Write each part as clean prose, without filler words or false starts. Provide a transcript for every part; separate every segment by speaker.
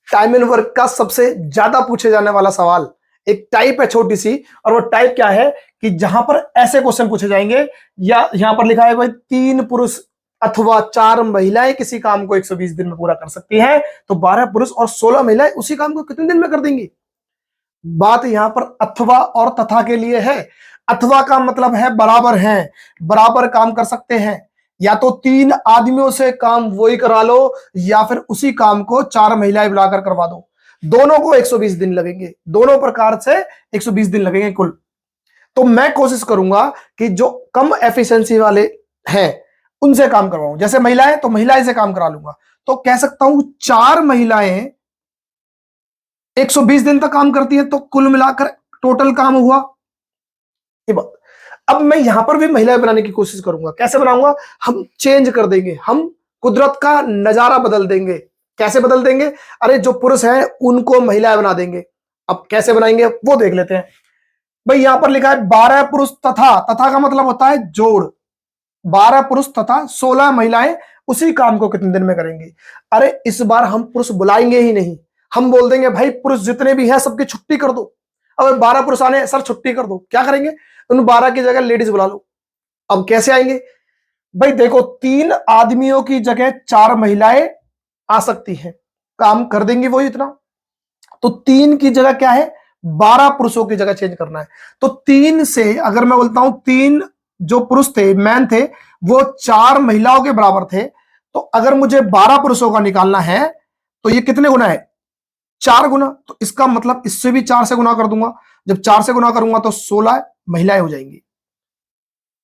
Speaker 1: Time and work का सबसे ज्यादा पूछे जाने वाला सवाल। एक टाइप है छोटी सी, और वो टाइप क्या है कि जहां पर ऐसे क्वेश्चन पूछे जाएंगे, या यहां पर लिखा है भाई 3 पुरुष अथवा 4 महिलाएं किसी काम को 120 दिन में पूरा कर सकती हैं, तो 12 पुरुष और 16 महिलाएं उसी काम को कितने दिन में कर देंगी। बात यहां पर अथवा और तथा के लिए है। अथवा का मतलब है बराबर हैं, बराबर काम कर सकते हैं। या तो 3 आदमियों से काम वही करा लो, या फिर उसी काम को 4 महिलाएं बुलाकर करवा दो। दोनों को 120 दिन लगेंगे, दोनों प्रकार से 120 दिन लगेंगे कुल। तो मैं कोशिश करूंगा कि जो कम एफिशिएंसी वाले हैं उनसे काम करवाऊं। जैसे महिलाएं, तो महिलाएं से काम करा लूंगा। तो कह सकता हूं 4 महिलाएं 120 दिन तक काम करती है, तो कुल मिलाकर टोटल काम हुआ ये बात। अब मैं यहां पर भी महिलाएं बनाने की कोशिश करूंगा। कैसे बनाऊंगा? हम चेंज कर देंगे, हम कुदरत का नजारा बदल देंगे। कैसे बदल देंगे? अरे जो पुरुष हैं उनको महिलाएं बना देंगे। अब कैसे बनाएंगे वो देख लेते हैं। भाई यहां पर लिखा है 12 पुरुष तथा, तथा का मतलब होता है जोड़। 12 पुरुष तथा 16 महिलाएं उसी काम को कितने दिन में करेंगी। अरे इस बार हम पुरुष बुलाएंगे ही नहीं, हम बोल देंगे भाई पुरुष जितने भी हैं सबकी छुट्टी कर दो। अब 12 पुरुष आने, सर छुट्टी कर दो, क्या करेंगे? उन 12 की जगह लेडीज बुला लो। अब कैसे आएंगे? भाई देखो 3 आदमियों की जगह 4 महिलाएं आ सकती हैं, काम कर देंगी वही इतना। तो 3 की जगह क्या है, 12 पुरुषों की जगह चेंज करना है। तो 3 से अगर मैं बोलता हूं 3 जो पुरुष थे, मैन थे, वो 4 महिलाओं के बराबर थे। तो अगर मुझे 12 पुरुषों का निकालना है तो ये कितने गुना है? 4 गुना। तो इसका मतलब इससे भी 4 से गुना कर दूंगा। जब 4 से गुना करूंगा तो 16 महिलाएं हो जाएंगी।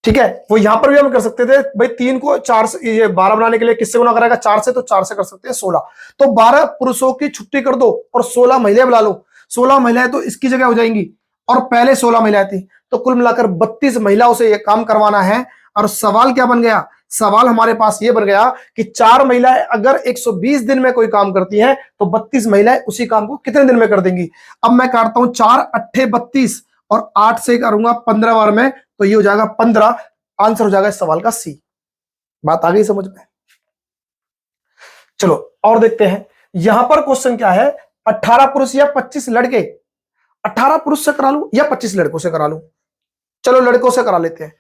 Speaker 1: ठीक है, वो यहां पर भी हम कर सकते थे भाई 3 को 4 से, ये 12 बनाने के लिए किससे गुना करेगा? 4 से, तो 4 से कर सकते हैं 16। तो 12 पुरुषों की छुट्टी कर दो और 16 महिलाएं बुला लो। 16 महिलाएं तो इसकी जगह हो जाएंगी, और पहले 16 महिलाएं थी, तो कुल मिलाकर 32 महिलाओं से यह काम करवाना है। और सवाल क्या बन गया? सवाल हमारे पास यह बन गया कि 4 महिलाएं अगर 120 दिन में कोई काम करती हैं तो 32 महिलाएं उसी काम को कितने दिन में कर देंगी। अब मैं काटता हूं 4 अट्ठे 32 और 8 से करूंगा 15 बार में, तो ये हो जाएगा 15। आंसर हो जाएगा इस सवाल का सी। बात आ गई समझ में? चलो और देखते हैं। यहां पर क्वेश्चन क्या है, 18 पुरुष या 25 लड़के। 18 पुरुष से करा लूं या 25 लड़कों से करा लूं? चलो लड़कों से करा लेते हैं।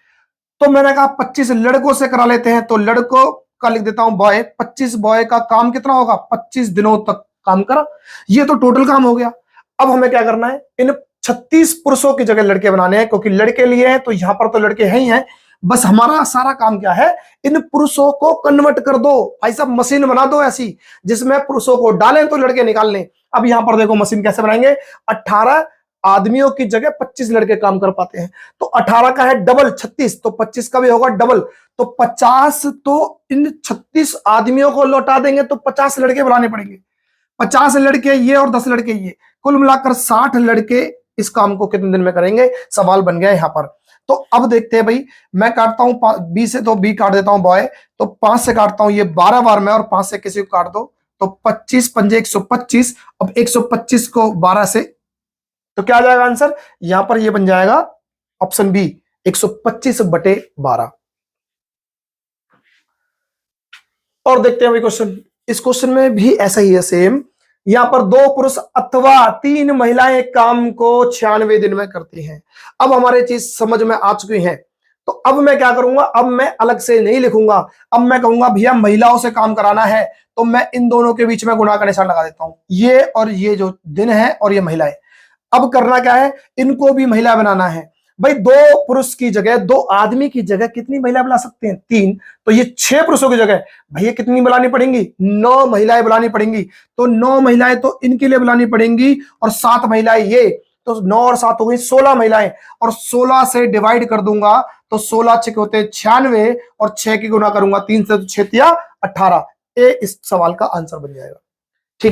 Speaker 1: तो मैंने कहा 25 लड़कों से करा लेते हैं, तो लड़कों का लिख देता हूं बॉय। 25 बॉय का काम कितना होगा? 25 दिनों तक काम करा। ये तो टोटल काम हो गया। अब हमें क्या करना है, इन 36 पुरुषों की जगह लड़के बनाने हैं, क्योंकि लड़के लिए हैं तो यहां पर तो लड़के हैं ही हैं। बस हमारा सारा काम क्या है, इन पुरुषों को कन्वर्ट कर दो। भाई साहब मशीन बना दो ऐसी जिसमें पुरुषों को डालें तो लड़के निकाल लें। अब यहां पर देखो मशीन कैसे बनाएंगे। 18 आदमियों की जगह 25 लड़के काम कर पाते हैं, तो 18 का है डबल 36, तो 25 का भी होगा डबल, तो 50। तो इन 36 आदमियों को लौटा देंगे तो 50 लड़के बुलाने पड़ेंगे। 50 लड़के ये और 10 लड़के ये, कुल मिलाकर 60 लड़के इस काम को कितने दिन में करेंगे। सवाल बन गया यहां पर। तो अब देखते हैं भाई, मैं काटता हूं 20 से, तो 20 काट देता हूं बॉय, तो 5 से काटता हूं ये 12 बार में, और 5 से किसी को काट दो तो 25 पंजे 125। अब 125 को 12 से, तो क्या आ जाएगा आंसर? यहां पर ये बन जाएगा ऑप्शन बी 125/12। और देखते हैं भाई क्वेश्चन। इस क्वेश्चन में भी ऐसा ही है सेम। यहां पर 2 पुरुष अथवा 3 महिलाएं काम को 96 दिन में करती हैं। अब हमारे चीज समझ में आ चुकी है। तो अब मैं क्या करूंगा, अब मैं अलग से नहीं लिखूंगा। अब मैं कहूंगा भैया महिलाओं से काम कराना है, तो मैं इन दोनों के बीच में गुणा का निशान लगा देता हूं। ये और ये जो दिन है और ये महिलाएं। अब करना क्या है, इनको भी महिला बनाना है। भाई 2 पुरुष की जगह, 2 आदमी की जगह कितनी महिला बुला सकते हैं? 3। तो ये 6 पुरुषों की जगह भैया कितनी बुलानी पड़ेंगी? 9 महिलाएं बुलानी पड़ेंगी। तो 9 महिलाएं तो इनके लिए बुलानी पड़ेंगी, और 7 महिलाएं ये, तो 9 और 7 हो गई 16 महिलाएं। और 16 से डिवाइड कर दूंगा तो 16 6 होते 96, और 6 की गुना करूंगा 3 से, तो 6 या 18। ये इस सवाल का आंसर बन जाएगा।